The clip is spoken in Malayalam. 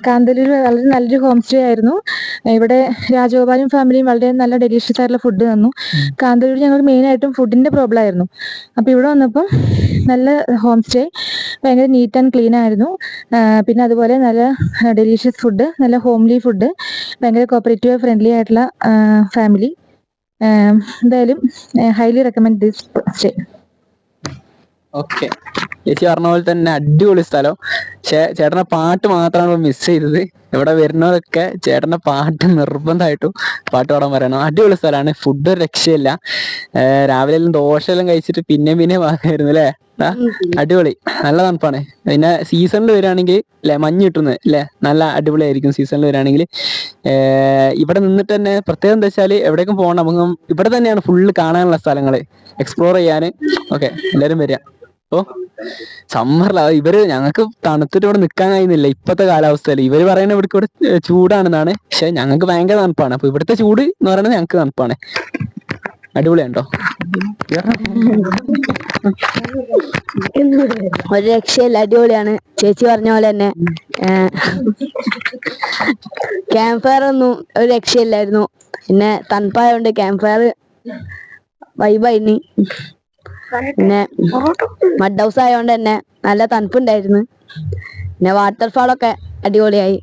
കാന്തല്ലൂർ വളരെ നല്ലൊരു ഹോം സ്റ്റേ ആയിരുന്നു. ഇവിടെ രാജഗോപാലും ഫാമിലിയും വളരെ നല്ല ഡെലീഷ്യസ് ആയിട്ടുള്ള ഫുഡ് തന്നു. കാന്തല്ലൂർ ഞങ്ങൾക്ക് മെയിനായിട്ടും ഫുഡിൻ്റെ പ്രോബ്ലം ആയിരുന്നു. അപ്പോൾ ഇവിടെ വന്നപ്പം നല്ല ഹോം സ്റ്റേ, ഭയങ്കര നീറ്റ് ആൻഡ് ക്ലീൻ ആയിരുന്നു. പിന്നെ അതുപോലെ നല്ല ഡെലീഷ്യസ് ഫുഡ്, നല്ല ഹോംലി ഫുഡ്, ഭയങ്കര കോപ്പറേറ്റീവ് ഫ്രണ്ട്ലി ആയിട്ടുള്ള ഫാമിലി. എന്തായാലും highly recommend this stay. Okay, ചേച്ചി പറഞ്ഞ പോലെ തന്നെ അടിപൊളി സ്ഥലം. പക്ഷേ ചേട്ടൻ്റെ പാട്ട് മാത്രമാണ് മിസ് ചെയ്തത്. ഇവിടെ വരുന്നതൊക്കെ ചേട്ടൻ്റെ പാട്ട് നിർബന്ധമായിട്ടും പാട്ട് പാടാൻ പറയണം. അടിപൊളി സ്ഥലമാണ്, ഫുഡ് ഒരു രക്ഷയില്ല. രാവിലെ എല്ലാം ദോശയെല്ലാം കഴിച്ചിട്ട് പിന്നെയും വാങ്ങായിരുന്നു അല്ലേ? അടിപൊളി, നല്ല തണുപ്പാണ്. പിന്നെ സീസണിൽ വരികയാണെങ്കിൽ അല്ലെ, മഞ്ഞ് കിട്ടുന്നത് അല്ലേ, നല്ല അടിപൊളിയായിരിക്കും സീസണിൽ വരികയാണെങ്കിൽ. ഇവിടെ നിന്നിട്ട് തന്നെ പ്രത്യേകം എന്താ വെച്ചാൽ എവിടേക്കും പോകണം, നമുക്ക് ഇവിടെ തന്നെയാണ് ഫുള്ള് കാണാനുള്ള സ്ഥലങ്ങൾ, എക്സ്പ്ലോർ ചെയ്യാൻ. ഓക്കെ, എല്ലാവരും വരിക. ഓ സമ്മറില ഞങ്ങൾക്ക് തണുത്തിട്ട് ഇവിടെ നിൽക്കാൻ കഴിയുന്നില്ല ഇപ്പോഴത്തെ കാലാവസ്ഥയിൽ. ഇവർ പറയുന്നത് ഇവിടെ ചൂടാണെന്നാണ്, പക്ഷെ ഞങ്ങൾക്ക് ഭയങ്കര തണുപ്പാണ്. അപ്പൊ ഇവിടുത്തെ ചൂട് എന്ന് പറയുന്നത് ഞങ്ങൾക്ക് തണുപ്പാണ്. അടിപൊളിയാണ്ടോ? ഒരു രക്ഷയില്ല, അടിപൊളിയാണ്. ചേച്ചി പറഞ്ഞ പോലെ തന്നെ ക്യാമ്പ് ഫയർ ഒന്നും ഒരു രക്ഷയില്ലായിരുന്നു. പിന്നെ തണുപ്പായതുകൊണ്ട് ക്യാമ്പ് ഫയർ വൈബായിന്. പിന്നെ മഡ് ഹൗസ് ആയതുകൊണ്ട് തന്നെ നല്ല തണുപ്പുണ്ടായിരുന്നു. പിന്നെ വാട്ടർഫാളൊക്കെ അടിപൊളിയായി.